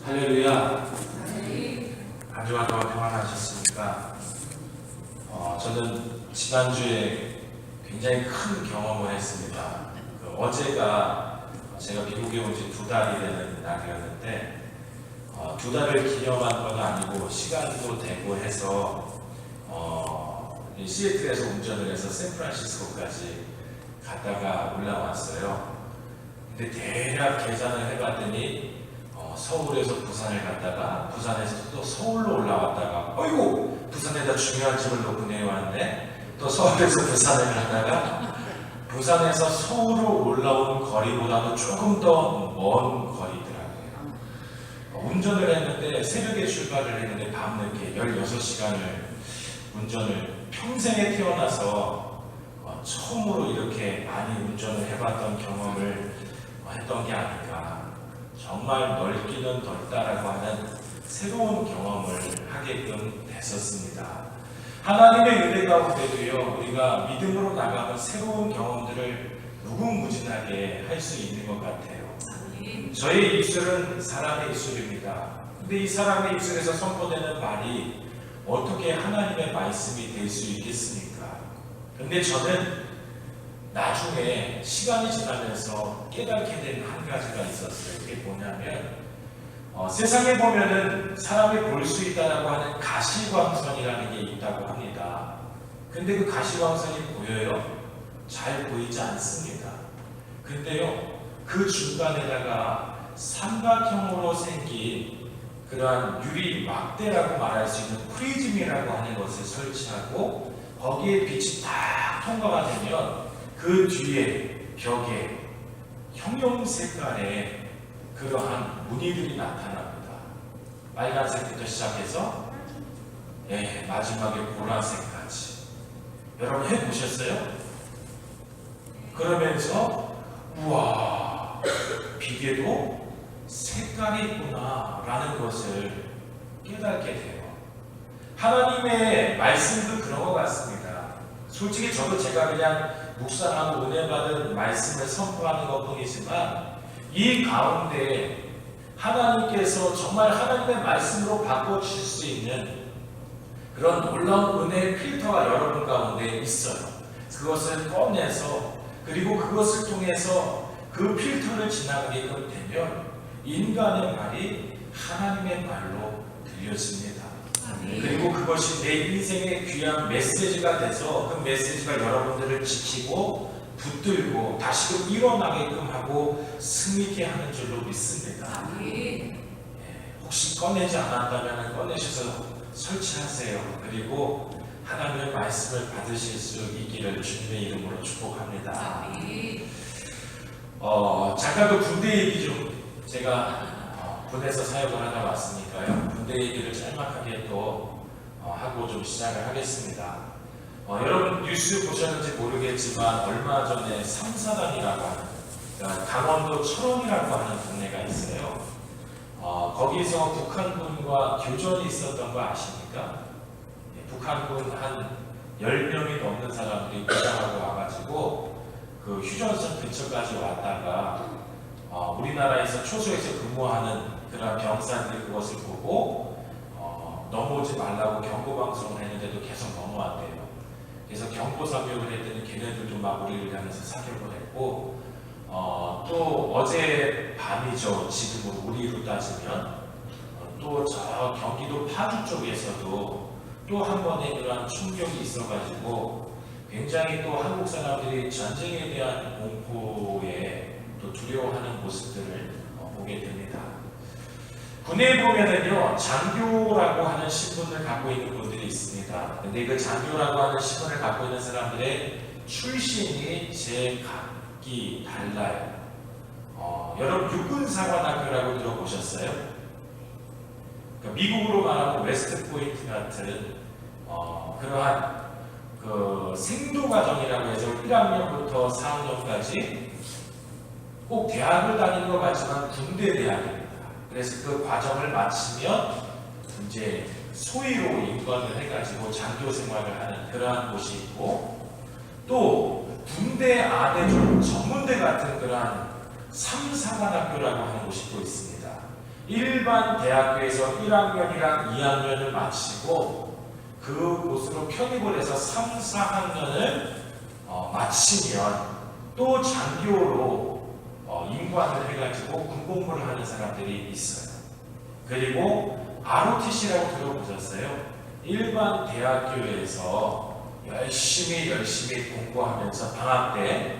할렐루야. 한 주간 동안 평안하셨습니까? 저는 지난주에 굉장히 큰 경험을 했습니다. 어제가 제가 미국에 온 지 2달이 되는 날이었는데 2달을 기념한 건 아니고 시간도 되고 해서 시애틀에서 운전을 해서 샌프란시스코까지 갔다가 올라왔어요. 근데 대략 계산을 해봤더니 서울에서 부산을 갔다가 부산에서 또 서울로 올라왔다가 어이구 부산에다 중요한 집을 놓고 내려왔네. 또 서울에서 부산을 갔다가 부산에서 서울로 올라온 거리보다도 조금 더 먼 거리더라고요. 운전을 했는데 새벽에 출발을 했는데 밤늦게 16시간을 운전을 평생에 태어나서 처음으로 이렇게 많이 운전을 해봤던 경험을 했던 게 아닌가. 정말 넓기는 넓다라고 하는 새로운 경험을 하게끔 됐었습니다. 하나님의 은혜 가운데도요, 우리가 믿음으로 나가면 새로운 경험들을 무궁무진하게 할 수 있는 것 같아요. 저의 입술은 사람의 입술입니다. 근데 이 사람의 입술에서 선포되는 말이 어떻게 하나님의 말씀이 될 수 있겠습니까? 근데 저는 나중에 시간이 지나면서 깨닫게 된 한 가지가 있었어요. 그게 뭐냐면 세상에 보면은 사람이 볼 수 있다라고 하는 가시광선이라는 게 있다고 합니다. 근데 그 가시광선이 보여요? 잘 보이지 않습니다. 근데요, 그 중간에다가 삼각형으로 생긴 그러한 유리 막대라고 말할 수 있는 프리즘이라고 하는 것을 설치하고 거기에 빛이 딱 통과가 되면 그 뒤에 벽에 형용 색깔의 그러한 무늬들이 나타납니다. 빨간색부터 시작해서 마지막에 보라색까지. 여러분 해보셨어요? 그러면서 우와, 비계도 색깔이 있구나 라는 것을 깨닫게 돼요. 하나님의 말씀도 그런 것 같습니다. 솔직히 저도 제가 그냥 묵상하고 은혜 받은 말씀을 선포하는 것 뿐이지만 이 가운데 하나님께서 정말 하나님의 말씀으로 바꿔주실 수 있는 그런 놀라운 은혜의 필터가 여러분 가운데 있어요. 그것을 꺼내서 그리고 그것을 통해서 그 필터를 지나가게끔 되면 인간의 말이 하나님의 말로 들려집니다. 그리고 그것이 내 인생의 귀한 메시지가 돼서 그 메시지가 여러분들을 지키고 붙들고 다시금 일어나게끔 하고 승리케 하는 줄로 믿습니다. 혹시 꺼내지 않았다면 꺼내셔서 설치하세요. 그리고 하나님의 말씀을 받으실 수 있기를 주님의 이름으로 축복합니다. 잠깐 군대 얘기 좀 제가 군에서 사역을 하다 왔으니까요. 군대 얘기를 짤막하게 또 하고 좀 시작을 하겠습니다. 여러분 뉴스 보셨는지 모르겠지만 얼마 전에 삼사단이라고 하는 강원도 철원이라고 하는 동네가 있어요. 거기서 북한군과 교전이 있었던 거 아십니까? 북한군 한 10명이 넘는 사람들이 부상하고 와가지고 그 휴전선 근처까지 왔다가 우리나라에서 초소에서 근무하는 그런 병사들이 그것을 보고 넘어오지 말라고 경고방송을 했는데도 계속 넘어왔대요. 그래서 경고사격을 했더니 걔네들도 막 우리를 향해서 사격을 했고 또 어제 밤이죠. 지금은 우리로 따지면 또 저 경기도 파주 쪽에서도 또 한 번의 그런 충격이 있어가지고 굉장히 또 한국 사람들이 전쟁에 대한 공포에 또 두려워하는 모습들을 보게 됩니다. 군에 보면은요, 장교라고 하는 신분을 갖고 있는 분들이 있습니다. 근데 그 장교라고 하는 신분을 갖고 있는 사람들의 출신이 제 각기 달라요. 여러분 육군사관학교라고 들어보셨어요? 그러니까 미국으로 말하면 웨스트포인트 같은 그러한 그 생도과정이라고 해서 1학년부터 4학년까지 꼭 대학을 다니는 것 같지만 군대 대학입니다. 그래서 그 과정을 마치면 이제 소위로 인관을 해가지고 장교 생활을 하는 그러한 곳이 있고 또 군대 안에 좀 전문대 같은 그러한 삼사관학교라고 하는 곳이 또 있습니다. 일반 대학교에서 1학년이랑 2학년을 마치고 그곳으로 편입을 해서 3, 4학년을 마치면 또 장교로 임관을 해가지고 군복무를 하는 사람들이 있어요. 그리고 ROTC라고 들어보셨어요? 일반 대학교에서 열심히 공부하면서 방학 때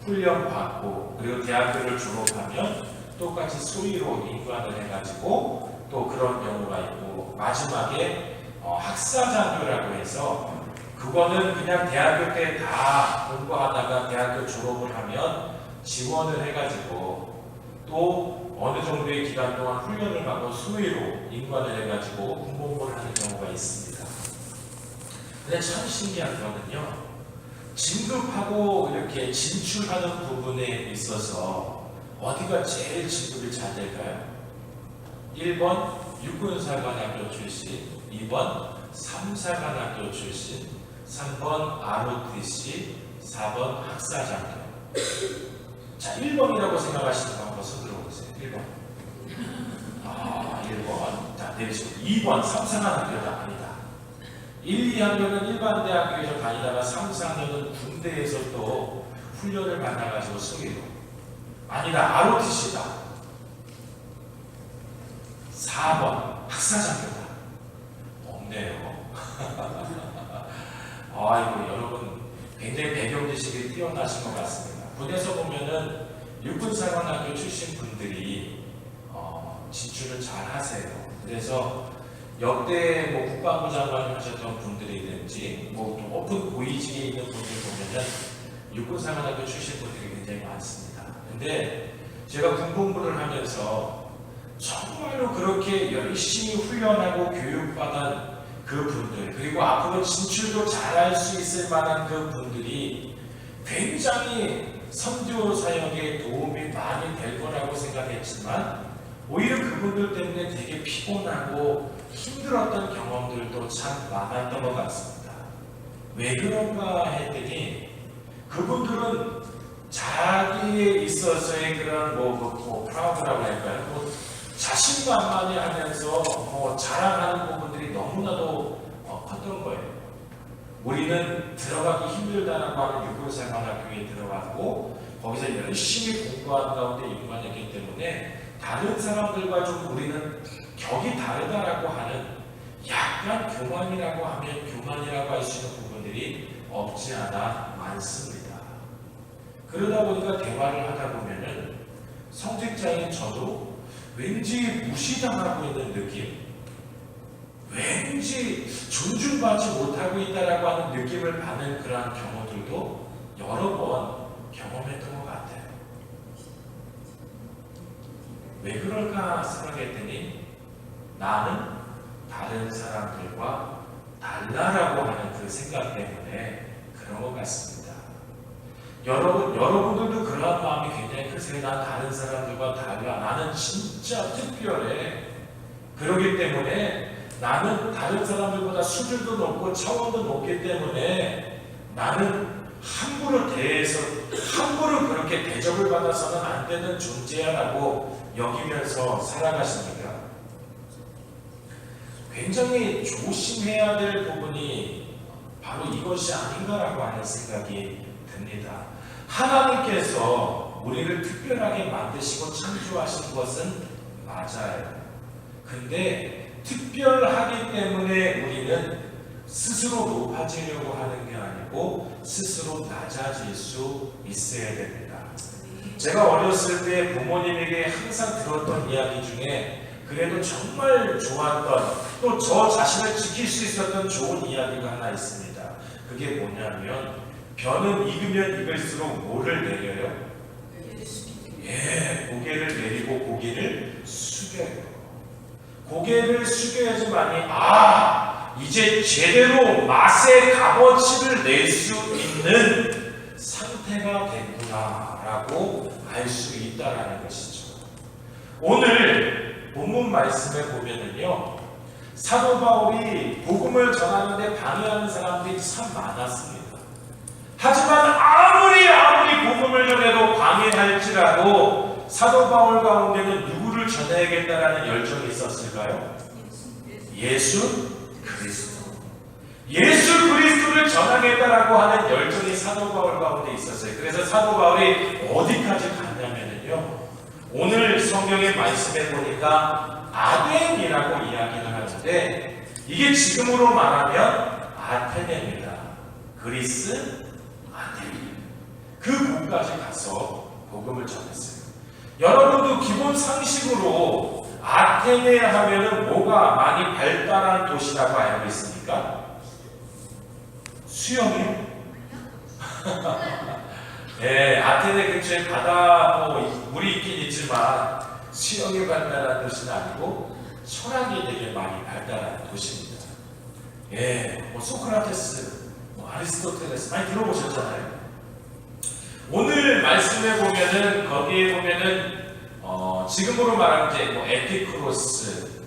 훈련 받고 그리고 대학교를 졸업하면 똑같이 수의로 임관을 해가지고 또 그런 경우가 있고 마지막에 학사장교라고 해서 그거는 그냥 대학교 때 다 공부하다가 대학교 졸업을 하면 지원을 해가지고 또 어느 정도의 기간 동안 훈련을 받고 수의로 임관을 해가지고 군복무를 하는 경우가 있습니다. 근데 참 신기한 거는요, 진급하고 이렇게 진출하는 부분에 있어서 어디가 제일 진급이 잘 될까요? 1번 육군사관학교 출신, 2번 삼사관학교 출신, 3번 ROTC, 4번 학사장교. 자, 1번이라고 생각하시는 분 한번 손 들어보세요. 1번. 1번. 자, 내리시고 2번 삼사관학교가 아니다. 1, 2학년은 일반 대학교에서 다니다가 3, 4학년은 군대에서 또 훈련을 받아가지고 수기로. 아니다. ROTC다. 4번 학사장교다. 없네요. 아이고, 여러분 굉장히 배경 지식이 뛰어나신 것 같습니다. 군에서 보면은 육군사관학교 출신 분들이 진출을 잘 하세요. 그래서 역대 국방부 장관을 하셨던 분들이든지 높은 고위직에 있는 분들 보면은 육군사관학교 출신 분들이 굉장히 많습니다. 근데 제가 군복무를 하면서 정말로 그렇게 열심히 훈련하고 교육받은 그 분들, 그리고 앞으로 진출도 잘할 수 있을 만한 그 분들이 굉장히 선교 사역에 도움이 많이 될 거라고 생각했지만 오히려 그분들 때문에 되게 피곤하고 힘들었던 경험들도 참 많았던 것 같습니다. 왜 그런가 했더니 그분들은 자기에 있어서의 그런 프라우드라고 할까요? 자신만만히 하면서 자랑하는 부분들이 너무나도 컸던 거예요. 우리는 들어가기 힘들다라고 하는 육군사관학교에 들어갔고 거기서 열심히 공부한 가운데 임관했기 때문에 다른 사람들과 좀 우리는 격이 다르다라고 하는 약간 교만이라고 하면 교만이라고 할 수 있는 부분들이 없지 않아 많습니다. 그러다 보니까 대화를 하다 보면은 성직자인 저도 왠지 무시당하고 있는 느낌, 왠지 존중받지 못하고 있다라고 하는 느낌을 받는 그러한 경우들도 여러 번 경험했던 것 같아요. 왜 그럴까 생각했더니 나는 다른 사람들과 달라라고 하는 그 생각 때문에 그런 것 같습니다. 여러분들도 그런 마음이 굉장히 크세요. 난 다른 사람들과 달라. 나는 진짜 특별해. 그렇기 때문에 나는 다른 사람들보다 수준도 높고 차원도 높기 때문에 나는 함부로 그렇게 대접을 받아서는 안 되는 존재야라고 여기면서 살아가십니까? 굉장히 조심해야 될 부분이 바로 이것이 아닌가라고 하는 생각이 듭니다. 하나님께서 우리를 특별하게 만드시고 창조하신 것은 맞아요. 근데 특별하기 때문에 우리는 스스로 높아지려고 하는 게 아니고 스스로 낮아질 수 있어야 됩니다. 제가 어렸을 때 부모님에게 항상 들었던 이야기 중에 그래도 정말 좋았던 또 저 자신을 지킬 수 있었던 좋은 이야기가 하나 있습니다. 그게 뭐냐면 벼는 익으면 익을수록 뭐를 내려요? 고개를 내리고 고개를 숙여요. 고개를 숙여야지만이 이제 제대로 맛의 값어치를 낼 수 있는 상태가 됐구나라고 알 수 있다라는 것이죠. 오늘 본문 말씀에 보면은요, 사도 바울이 복음을 전하는데 방해하는 사람들이 참 많았습니다. 하지만 아무리 복음을 전해도 방해할지라도 사도 바울 가운데는 누구를 누구를 전해야겠다라는 열정이 있었을까요? 예수 그리스도. 예수 그리스도를 전하겠다라고 하는 열정이 사도 바울 가운데 있었어요. 그래서 사도 바울이 어디까지 갔냐면요, 오늘 성경의 말씀에 보니까 아덴이라고 이야기를 하는데, 이게 지금으로 말하면 아테네입니다. 그리스 아테네. 그 곳까지 가서 복음을 전했어요. 여러분도 기본 상식으로 아테네 하면은 뭐가 많이 발달한 도시라고 알고 있습니까? 수영이요? 네, 아테네 근처에 바다 물이 있긴 있지만 수영이 발달한 도시는 아니고 철학이 되게 많이 발달한 도시입니다. 예, 소크라테스, 아리스토텔레스 많이 들어보셨잖아요. 오늘 말씀에 보면은 거기에 보면은 지금으로 말하면 이제 에피쿠로스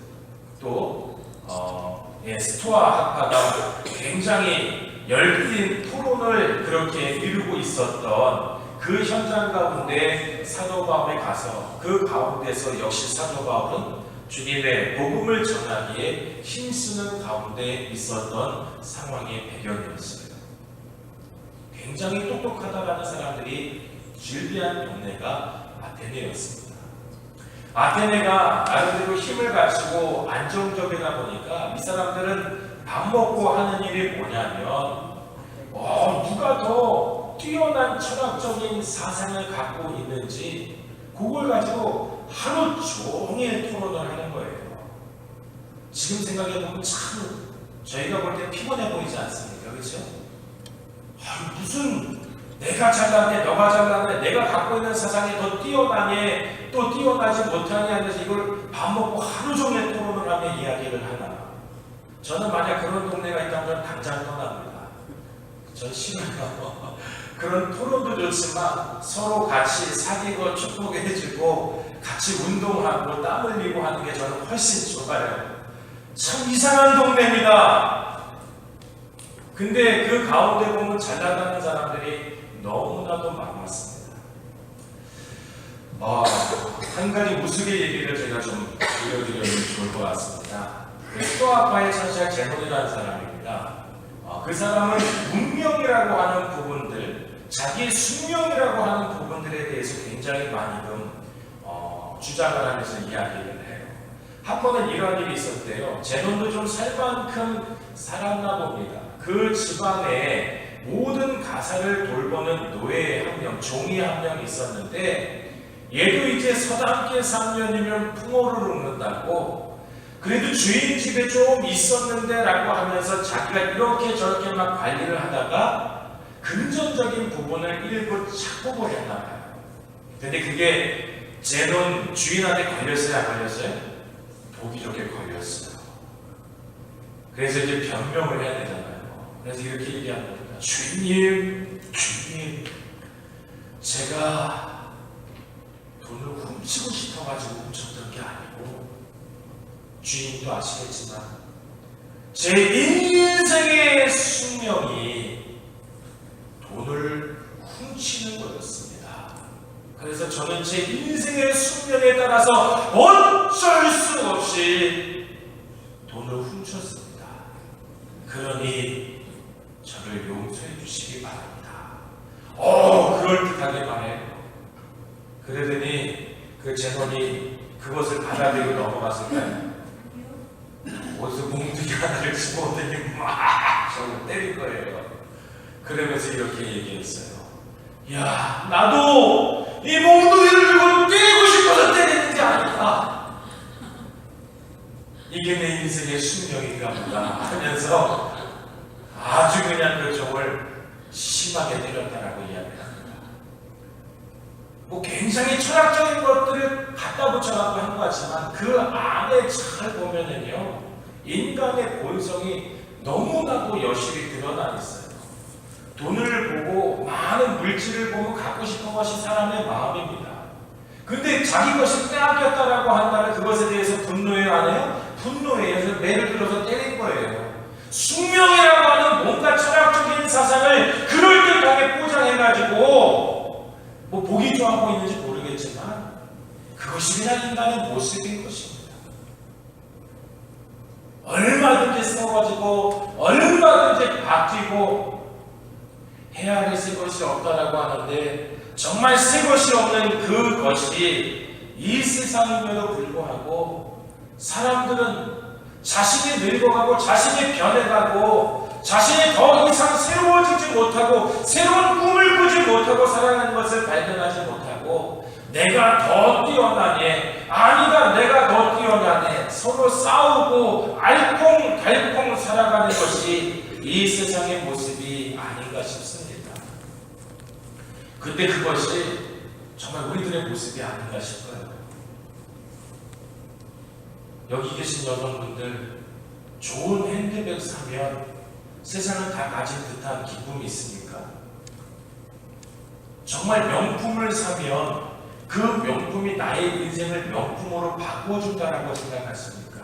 또 스토아 학파가 굉장히 열띤 토론을 그렇게 이루고 있었던 그 현장 가운데 사도 바울이 가서 그 가운데서 역시 사도 바울은 주님의 복음을 전하기에 힘쓰는 가운데 있었던 상황의 배경이었어요. 굉장히 똑똑하다라는 사람들이 즐비한 동네가 아테네였습니다. 아테네가 나름대로 힘을 가지고 안정적이다 보니까 이 사람들은 밥 먹고 하는 일이 뭐냐면 누가 더 뛰어난 철학적인 사상을 갖고 있는지 그걸 가지고 하루 종일 토론을 하는 거예요. 지금 생각해보면 참 저희가 볼 때 피곤해 보이지 않습니까? 그렇죠? 무슨 내가 잘나네, 너가 잘나네, 내가 갖고 있는 사상이 더 뛰어나네, 또 뛰어나지 못하냐 하면서 이걸 밥 먹고 하루 종일 토론을 하며 이야기를 하나. 저는 만약 그런 동네가 있다면 당장 떠납니다. 전 싫어요. 그런 토론도 좋지만 서로 같이 사귀고 축복해주고 같이 운동하고 땀 흘리고 하는 게 저는 훨씬 좋아요. 참 이상한 동네입니다. 근데 그 가운데 보면 잘 나가는 사람들이 너무나도 많았습니다. 한 가지 우스개 얘기를 제가 좀 들려드리면 좋을 것 같습니다. 스토아파의 천사 제논이라는 사람입니다. 그 사람은 운명이라고 하는 부분들, 자기의 숙명이라고 하는 부분들에 대해서 굉장히 많이 주장을 하면서 이야기를 해요. 한 번은 이런 일이 있었대요. 제논도 좀 살 만큼 살았나 봅니다. 그 집안에 모든 가사를 돌보는 노예 한 명, 종이 한 명 있었는데, 얘도 이제 서당계 3년이면 풍어를 읊는다고, 그래도 주인 집에 좀 있었는데 라고 하면서 자기가 이렇게 저렇게 막 관리를 하다가 금전적인 부분을 일부 착복을 했나 봐요. 근데 그게 제논 주인한테 걸렸어요? 안 걸렸어요? 보기 좋게 걸렸어요. 그래서 이제 변명을 해야 되잖아요. 그래서 이렇게 얘기하는 겁니다. 주인님, 제가 돈을 훔치고 싶어가지고 훔쳤던 게 아니고, 주인도 아시겠지만 제 인생의 숙명이 돈을 훔치는 거였습니다. 그래서 저는 제 인생의 숙명에 따라서 어쩔 수 없이 돈을 훔쳤습니다. 그러니 저를 용서해 주시기 바랍니다. 그럴듯하게 말해요. 그러더니 그 제논이 그것을 받아들이고 넘어갔을까요? 어디서 몽둥이 하나를 집어오더니 막 저를 때릴 거예요. 그러면서 이렇게 얘기했어요. 야, 나도 이 몽둥이를 들고 때리고 싶어서 때리는 게 아니다. 이게 내 인생의 숙명인가 보다 하면서 아주 그냥 그 종을 심하게 때렸다라고 이야기합니다. 굉장히 철학적인 것들을 갖다 붙여갖고 한 것 같지만 그 안에 잘 보면은요, 인간의 본성이 너무나도 여실히 드러나 있어요. 돈을 보고 많은 물질을 보고 갖고 싶은 것이 사람의 마음입니다. 근데 자기 것이 빼앗겼다라고 한다면 그것에 대해서 분노해요, 안 해요? 분노해요. 매를 들어서 때린 거예요. 숙명이라고 하는 뭔가 철학적인 사상을 그럴듯하게 포장해가지고 보기 좋아하고 있는지 모르겠지만 그것이 그냥 인간의 모습인 것입니다. 얼마든지 썩어지고 얼마든지 바뀌고 해야 할 새 것이 없다라고 하는데, 정말 새 것이 없는 그것이 이 세상임에도 불구하고 사람들은 자신이 늙어가고 자신이 변해가고 자신이 더 이상 새로워지지 못하고 새로운 꿈을 꾸지 못하고 살아가는 것을 발견하지 못하고, 내가 더 뛰어나네, 아니다 내가 더 뛰어나네, 서로 싸우고 알콩달콩 살아가는 것이 이 세상의 모습이 아닌가 싶습니다. 근데 그것이 정말 우리들의 모습이 아닌가 싶어요. 여기 계신 여러분들, 좋은 핸드백 사면 세상을 다 가진 듯한 기쁨이 있습니까? 정말 명품을 사면 그 명품이 나의 인생을 명품으로 바꿔준다라고 생각하십니까?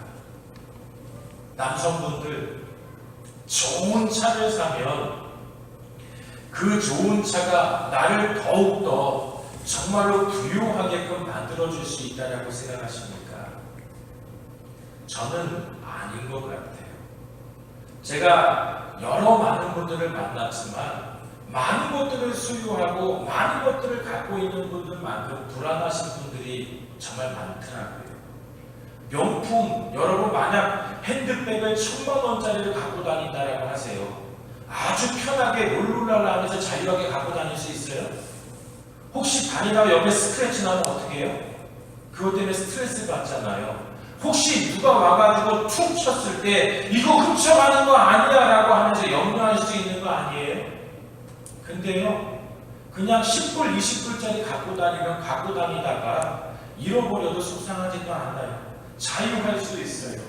남성분들, 좋은 차를 사면 그 좋은 차가 나를 더욱더 정말로 부유하게끔 만들어줄 수 있다라고 생각하십니까? 저는 아닌 것 같아요. 제가 여러 많은 분들을 만났지만 많은 것들을 소유하고 많은 것들을 갖고 있는 분들만큼 불안하신 분들이 정말 많더라고요. 명품, 여러분 만약 핸드백을 1000만원짜리를 갖고 다닌다라고 하세요. 아주 편하게 롤롤랄라 하면서 자유하게 갖고 다닐 수 있어요? 혹시 다니다가 옆에 스크래치 나면 어떻게 해요? 그것 때문에 스트레스 받잖아요. 혹시 누가 와가지고 툭 쳤을 때 이거 훔쳐가는 거 아니야 라고 하면서 염려할 수 있는 거 아니에요? 근데요, 그냥 10불, 20불짜리 갖고 다니다가 잃어버려도 속상하지도 않아요. 자유할 수 있어요.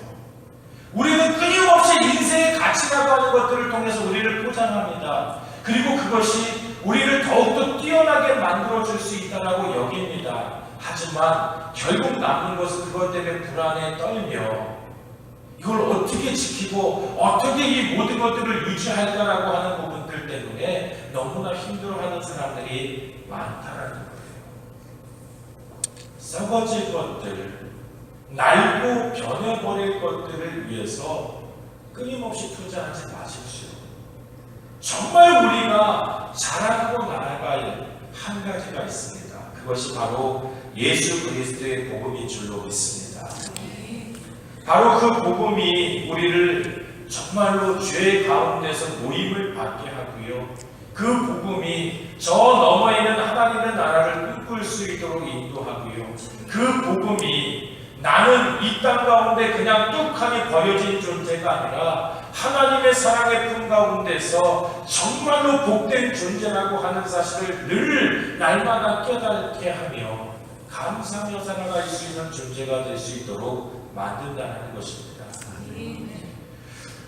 우리는 끊임없이 인생의 가치라고 하는 것들을 통해서 우리를 포장합니다. 그리고 그것이 우리를 더욱더 뛰어나게 만들어줄 수 있다고 여깁니다. 하지만 결국 남는 것은 그것 때문에 불안에 떨며 이걸 어떻게 지키고 어떻게 이 모든 것들을 유지할까라고 하는 부분들 때문에 너무나 힘들어하는 사람들이 많다라는 거예요. 썩어질 것들, 낡고 변해버릴 것들을 위해서 끊임없이 투자하지 마십시오. 정말 우리가 자랑하고 나아갈 한 가지가 있습니다. 그것이 바로 예수 그리스도의 복음인 줄로 믿습니다. 바로 그 복음이 우리를 정말로 죄 가운데서 모임을 받게 하고요, 그 복음이 저 너머에 있는 하나님의 나라를 꿈꿀 수 있도록 인도하고요, 그 복음이 나는 이 땅 가운데 그냥 뚝하니 버려진 존재가 아니라 하나님의 사랑의 품 가운데서 정말로 복된 존재라고 하는 사실을 늘 날마다 깨닫게 하며 감사하며 살아갈 수 있는 존재가 될 수 있도록 만든다는 것입니다.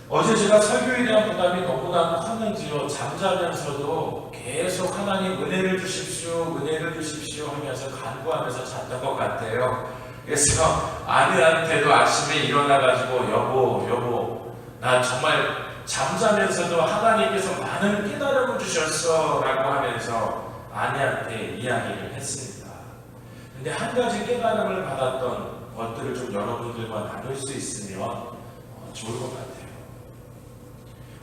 어제 제가 설교에 대한 부담이 너무나 컸는지요, 잠자면서도 계속 하나님 은혜를 주십시오, 은혜를 주십시오 하면서 간구하면서 잤던 것 같아요. 그래서 아내한테도 아침에 일어나가지고 여보 나 정말 잠자면서도 하나님께서 많은 깨달음을 주셨어 라고 하면서 아내한테 이야기를 했습니다. 근데 한 가지 깨달음을 받았던 것들을 좀 여러분들과 나눌 수 있으면 좋을 것 같아요.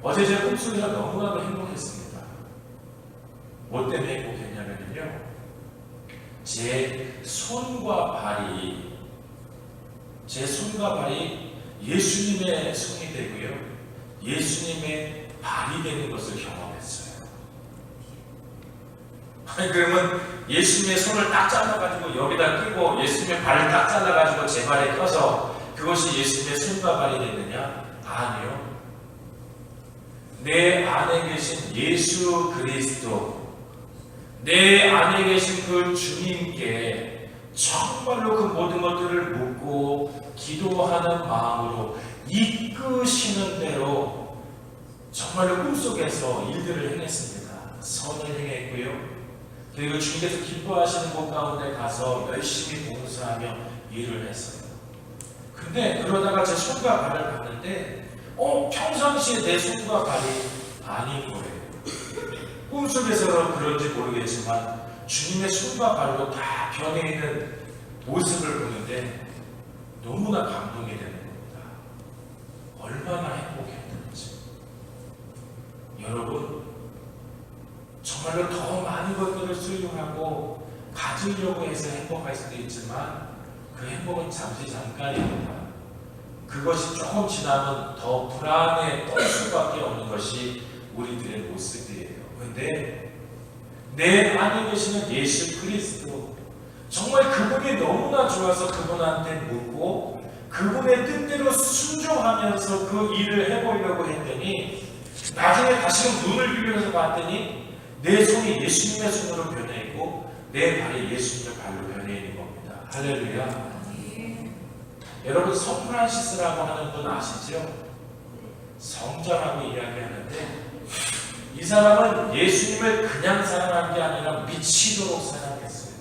어제 제 꿈속에서 너무나도 행복했습니다. 뭐 때문에 행복했냐면요, 제 손과 발이 예수님의 손이 되고요, 예수님의 발이 되는 것을 경험했어요. 아니 그러면 예수님의 손을 딱 잘라가지고 여기다 끼고 예수님의 발을 딱 잘라가지고 제 발에 껴서 그것이 예수님의 손과 발이 되느냐? 아니요. 내 안에 계신 예수 그리스도, 내 안에 계신 그 주님께 정말로 그 모든 것들을 묻고 기도하는 마음으로 이끄시는 대로 정말로 꿈속에서 일들을 행했습니다. 선을 행했고요, 그리고 주님께서 기뻐하시는 곳 가운데 가서 열심히 봉사하며 일을 했어요. 근데 그러다가 제 손과 발을 봤는데 평상시에 내 손과 발이 아닌 거예요. 꿈속에서 그런지 모르겠지만 주님의 손과 발로 다 변해 있는 모습을 보는데 너무나 감동이 되는 겁니다. 얼마나 행복했는지. 여러분, 정말로 더 많은 것들을 소유하고 가지려고 해서 행복할 수도 있지만 그 행복은 잠시 잠깐입니다. 그것이 조금 지나면 더 불안에 떨 수밖에 없는 것이 우리들의 모습이에요. 그런데 내 안에 계시는 예수 그리스도, 정말 그분이 너무나 좋아서 그분한테 묻고 그분의 뜻대로 순종하면서 그 일을 해보려고 했더니 나중에 다시금 눈을 비비면서 봤더니 내 손이 예수님의 손으로 변해 있고 내 발이 예수님의 발로 변해 있는 겁니다. 할렐루야. 여러분, 성프란시스라고 하는 분 아시죠? 성자라고 이야기하는데 이 사람은 예수님을 그냥 사랑한 게 아니라 미치도록 사랑했어요.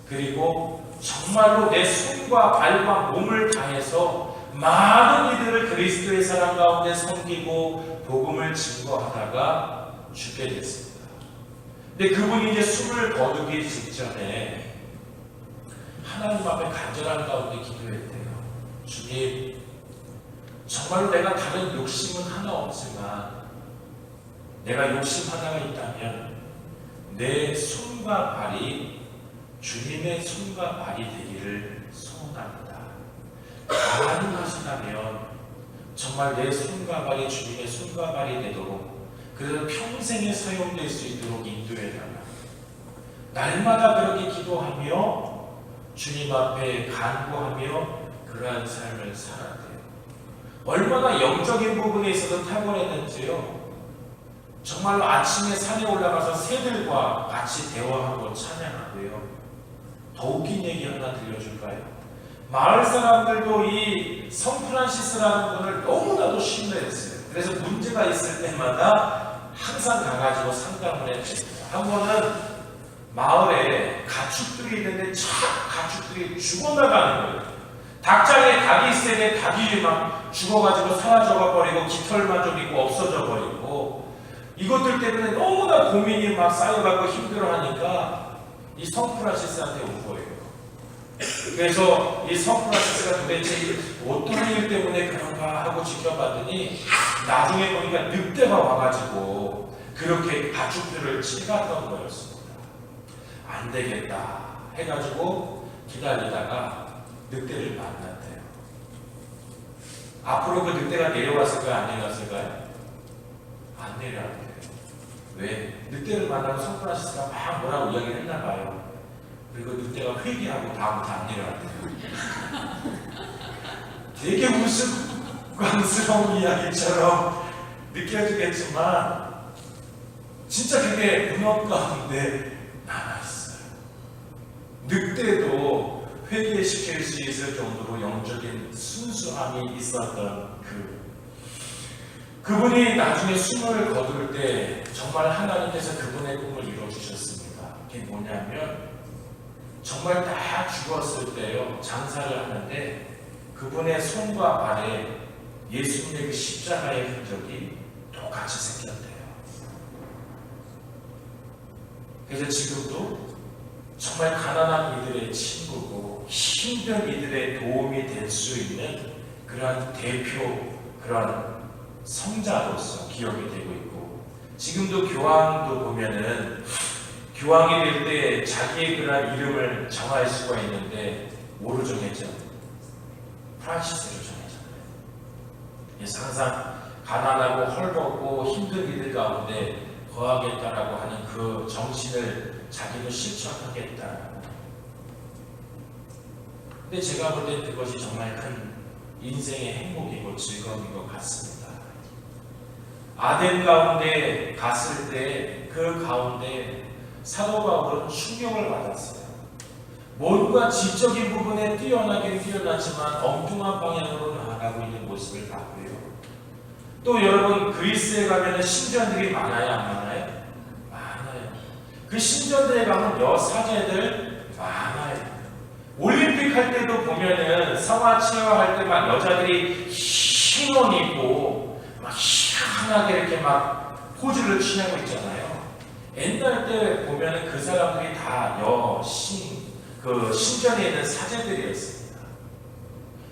그리고 정말로 내 손과 발과 몸을 다해서 많은 이들을 그리스도의 사랑 가운데 섬기고 복음을 증거하다가 죽게 됐습니다. 근데 그분이 이제 숨을 거두기 직전에 하나님 앞에 간절한 가운데 기도했대요. 주님, 정말로 내가 다른 욕심은 하나 없지만 내가 욕심 하나가 있다면 내 손과 발이 주님의 손과 발이 되기를 소원합니다. 가능하시다면 정말 내 손과 발이 주님의 손과 발이 되도록, 그래서 평생에 사용될 수 있도록 인도해달라. 날마다 그렇게 기도하며 주님 앞에 간구하며 그러한 삶을 살았대요. 얼마나 영적인 부분에 있어서 탁월했는지요. 정말로 아침에 산에 올라가서 새들과 같이 대화하고 찬양하고요. 더 웃긴 얘기 하나 들려줄까요? 마을 사람들도 이 성프란시스라는 분을 너무나도 신뢰했어요. 그래서 문제가 있을 때마다 항상 가가지고 상담을 했습니다. 한 번은 마을에 가축들이 있는데 가축들이 죽어나가는 거예요. 닭장에 닭이 있는데 닭이 막 죽어가지고 사라져가 버리고 깃털만 좀 있고 없어져 버리고, 이것들 때문에 너무나 고민이 막 쌓여가고 힘들어하니까 이 성프란시스한테 온 거예요. 그래서 이 성프란시스가 도대체 어떤 일 때문에 그런가 하고 지켜봤더니 나중에 보니까 늑대가 와가지고 그렇게 가축들을 칠갔던 거였습니다. 안 되겠다 해가지고 기다리다가 늑대를 만났대요. 앞으로 그 늑대가 내려왔을까요? 안 내려왔을까요? 안 내려왔대요. 왜? 늑대를 만나고 성프란시스가 막 뭐라고 이야기를 했나 봐요. 그리고 늑대가 회개하고 다음부터 안 내려왔대요. 되게 우스꽝스러운 이야기처럼 느껴지겠지만 진짜 그게 문헌 가운데 남아있어요. 늑대도 회개시킬 수 있을 정도로 영적인 순수함이 있었던 그분이 나중에 숨을 거둘 때 정말 하나님께서 그분의 꿈을 이루어주셨습니다. 그게 뭐냐면 정말 다 죽었을 때요, 장사를 하는데 그분의 손과 발에 예수님의 그 십자가의 흔적이 똑같이 생겼대요. 그래서 지금도 정말 가난한 이들의 친구고 힘든 이들의 도움이 될 수 있는 그러한 대표, 그러한 성자로서 기억이 되고 있고, 지금도 교황도 보면은 교황이 될 때 자기의 그러한 이름을 정할 수가 있는데 뭐로 정했죠? 프란시스로 정했잖아요. 그래서 항상 가난하고 헐벗고 힘든 이들 가운데 거하겠다라고 하는 그 정신을 자기도 실천하겠다. 근데 제가 볼 때 그것이 정말 큰 인생의 행복이고 즐거움인 것 같습니다. 아덴 가운데 갔을 때 그 가운데 사도 바울은 충격을 받았어요. 뭔가 지적인 부분에 뛰어나긴 뛰어나지만 엉뚱한 방향으로 나아가고 있는 모습을 봤고요. 또 여러분, 그리스에 가면 신전들이 많아요, 안 많아요? 많아요. 그 신전들에 가면 여사제들 많아요. 올림픽 할 때도 보면은 성화 체어할 때 막 여자들이 흰 옷 입고 막 희한하게 이렇게 막 포즈를 취하고 있잖아요. 옛날 때 보면은 그 사람들이 다 여신, 그 신전에 있는 사제들이었습니다.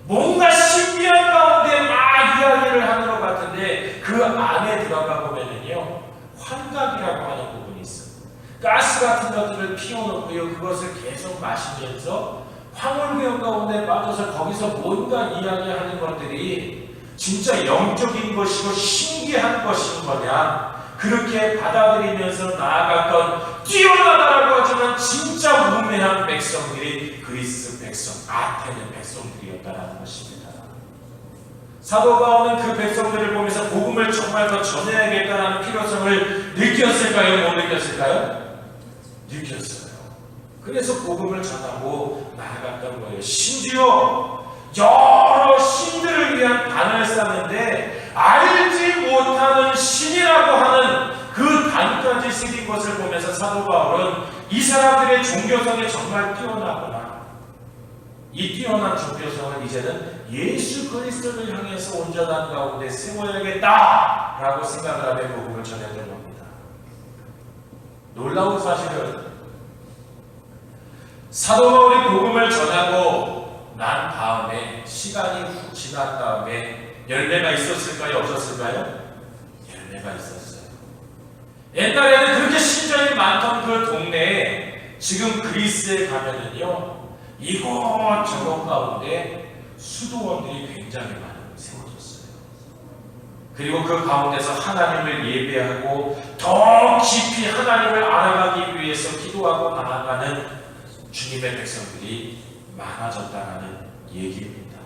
뭔가 신비한 가운데 막 이야기를 하는 것 같은데 그 안에 들어가 보면은요, 환각이라고 하는 부분이 있어요. 가스 같은 것들을 피워놓고요, 그것을 계속 마시면서 황홀병 가운데 빠져서 거기서 뭔가 이야기하는 것들이 진짜 영적인 것이고 신기한 것인 거냐, 그렇게 받아들이면서 나아갔던 뛰어나다라고 하지만 진짜 우매한 백성들이 그리스 백성, 아테네 백성들이었다는 것입니다. 사도 바울은 그 백성들을 보면서 복음을 정말 더 전해야겠다는 필요성을 느꼈을까요? 못 느꼈을까요? 느꼈어요. 그래서 복음을 전하고 나아갔던 거예요. 심지어 여러 신들을 위한 단을 쌓는데 알지 못하는 신이라고 하는 그 단까지 새긴 것을 보면서 사도 바울은 이 사람들의 종교성에 정말 뛰어나구나, 이 뛰어난 종교성을 이제는 예수 그리스도를 향해서 온전한 가운데 세워야겠다라고 생각을 하며 복음을 전했던 겁니다. 놀라운 사실은 사도 바울이 복음을 전하고 난 다음에 시간이 훅 지난 다음에 열매가 있었을까요? 없었을까요? 열매가 있었어요. 옛날에는 그렇게 신전이 많던 그 동네에 지금 그리스에 가면은요, 이곳저곳 가운데 수도원들이 굉장히 많이 세워졌어요. 그리고 그 가운데서 하나님을 예배하고 더 깊이 하나님을 알아가기 위해서 기도하고 나아가는 주님의 백성들이 많아졌다는 얘기입니다.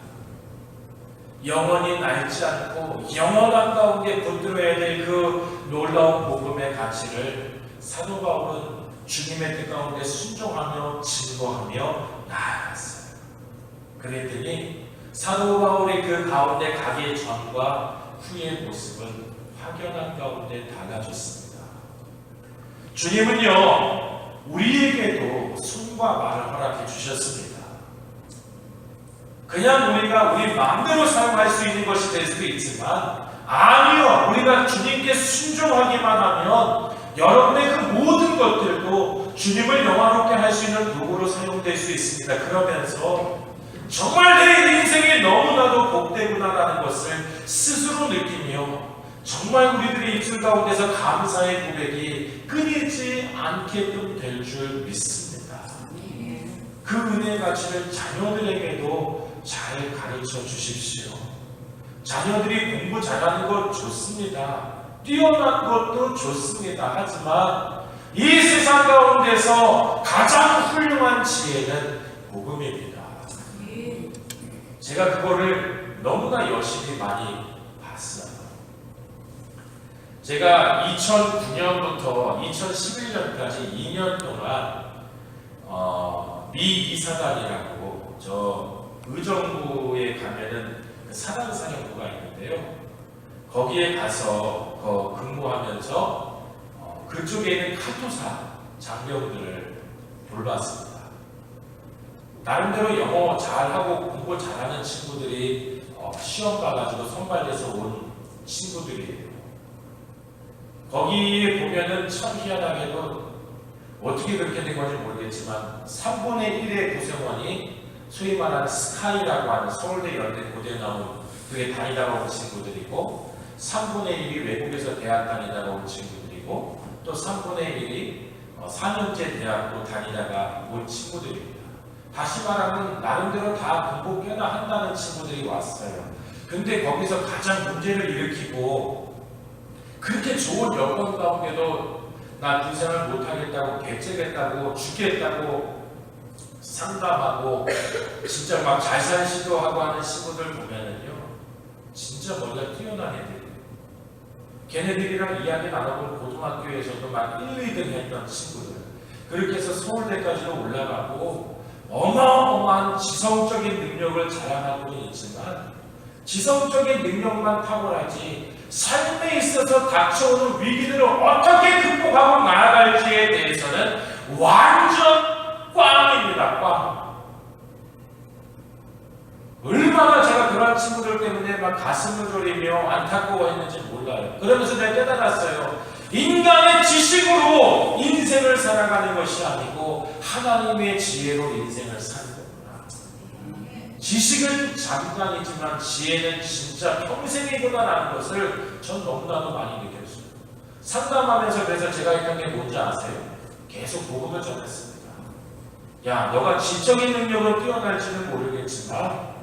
영원히 낡지 않고 영원한 가운데 붙들어야 될 그 놀라운 복음의 가치를 사도 바울은 주님의 뜻 가운데 순종하며 증거하며 나아갔어요. 그랬더니 사도 바울의 그 가운데 가기 전과 후의 모습은 확연한 가운데 달라졌습니다. 주님은요, 우리에게도 손과 말을 허락해 주셨습니다. 그냥 우리가 우리 마음대로 사용할 수 있는 것이 될 수도 있지만, 아니요, 우리가 주님께 순종하기만 하면 여러분의 그 모든 것들도 주님을 영화롭게 할 수 있는 도구로 사용될 수 있습니다. 그러면서 정말 내 인생이 너무나도 복되구나라는 것을 스스로 느끼며 정말 우리들의 입술 가운데서 감사의 고백이 끊이지 않게끔 될 줄 믿습니다. 그 은혜의 가치를 자녀들에게도 잘 가르쳐 주십시오. 자녀들이 공부 잘하는 것 좋습니다. 뛰어난 것도 좋습니다. 하지만 이 세상 가운데서 가장 훌륭한 지혜는 복음입니다. 제가 그거를 너무나 열심히 많이 봤어요. 제가 2009년부터 2011년까지 2년 동안 미 이사단이라고 저 의정부에 가면은 사단사령부가 있는데요. 거기에 가서 근무하면서 그쪽에 있는 카투사 장병들을 돌봤습니다. 나름대로 영어 잘하고 공부 잘하는 친구들이 시험 봐가지고 선발돼서 온 친구들이에요. 거기에 보면은 참 희한하게도 어떻게 그렇게 된 건지 모르겠지만 3분의 1의 구성원이 소위 말하는 스카이라고 하는 서울대 연대 고대 나온 그게 다니다가 온 친구들이고, 3분의 1이 외국에서 대학 다니다가 온 친구들이고, 또 3분의 1이 4년제 대학도 다니다가 온 친구들입니다. 다시 말하면 나름대로 다 공부 꽤나 한다는 친구들이 왔어요. 근데 거기서 가장 문제를 일으키고 그렇게 좋은 여건 가운데도 나 군생활 못하겠다고, 배째겠다고, 죽겠다고 상담하고 진짜 막 자살 시도하고 하는 친구들 보면은요, 진짜 머리가 뛰어난 애들이에요. 걔네들이랑 이야기 나눠본 고등학교에서도 막 1, 2등 했던 친구들, 그렇게 해서 서울대까지도 올라가고 어마어마한 지성적인 능력을 자랑하고는 있지만, 지성적인 능력만 탁월하지 삶에 있어서 닥쳐오는 위기들을 어떻게 극복하고 나아갈지에 대해서는 완전 꽝입니다. 꽝. 얼마나 제가 그런 친구들 때문에 막 가슴을 졸이며 안타까워했는지 몰라요. 그러면서 내가 깨달았어요. 인간의 지식으로 인생을 살아가는 것이 아니고 하나님의 지혜로 인생을 사는 거구나. 지식은 잠깐이지만 지혜는 진짜 평생이구나라는 것을 전 너무나도 많이 느꼈어요. 상담하면서 그래서 제가 했던 게 뭔지 아세요? 계속 복음을 전했습니다. 야, 너가 지적인 능력은 뛰어날지는 모르겠지만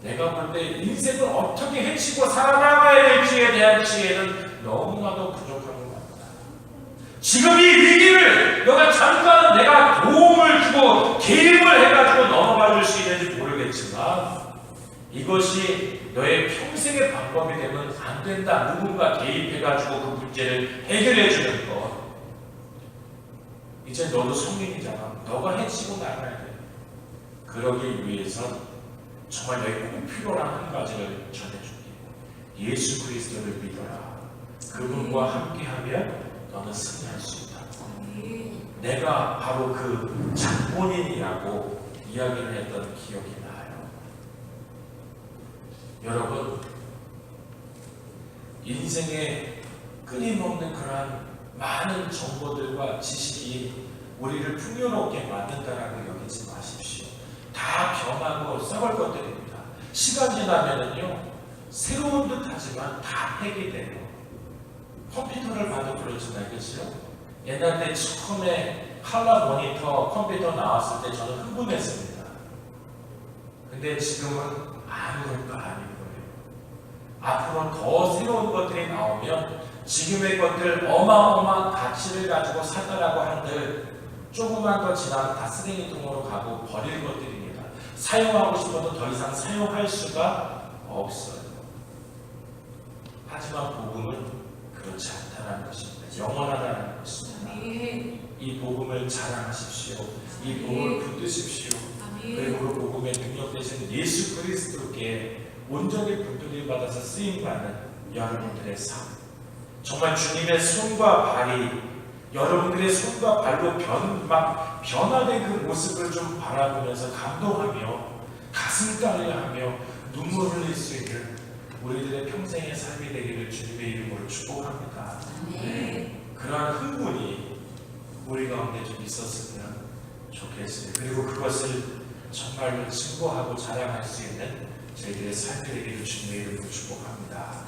내가 볼 때 인생을 어떻게 해치고 살아나가야 될지에 대한 지혜는 너무나도 부족한 것 같다. 지금 이 위기를 너가 잠깐 내가 도움을 주고 개입을 해가지고 넘어가 줄 수 있는지 모르겠지만 이것이 너의 평생의 방법이 되면 안 된다. 누군가 개입해가지고 그 문제를 해결해 주는 것. 이제 너도 성인이잖아. 너가 해치고 나가야 돼. 그러기 위해선 정말 너에게 꼭 필요한 한 가지를 전해줄게. 예수 그리스도를 믿어라. 그분과 함께하면 너는 승리할 수 있다. 내가 바로 그 장본인이라고 이야기를 했던 기억이 나요. 여러분, 인생에 끊임없는 그러한 많은 정보들과 지식이 우리를 풍요롭게 만든다라고 여기지 마십시오. 다 변하고 썩을 것들입니다. 시간 지나면은요, 새로운 듯 하지만 다 폐기돼요. 컴퓨터를 봐도 그렇잖아요. 그렇죠? 옛날 때 처음에 컬러 모니터 컴퓨터 나왔을 때 저는 흥분했습니다. 근데 지금은 아무것도 아닌 거예요. 앞으로 더 새로운 것들이 나오면 지금의 것들 어마어마한 가치를 가지고 사다라고 한들 조금만 더 지나면 다 쓰레기통으로 가고 버릴 것들입니다. 사용하고 싶어도 더 이상 사용할 수가 없어요. 하지만 복음은 그렇지 않다는 것입니다. 영원하다는 것입니다. 이 복음을 자랑하십시오. 이 복음을 붙드십시오. 그리고 그 복음의 능력 되신 예수 그리스도께 온전히 붙들림 받아서 쓰임받는 여러분들의 삶, 정말 주님의 손과 발이 여러분들의 손과 발로 변화된 그 모습을 좀 바라보면서 감동하며 가슴 떨려하며 눈물 흘릴 수 있는 우리들의 평생의 삶이 되기를 주님의 이름으로 축복합니다. 그러한 흥분이 우리 가운데 좀 있었으면 좋겠어요. 그리고 그것을 정말로 증거하고 자랑할 수 있는 저희들의 삶이 되기를 주님의 이름으로 축복합니다.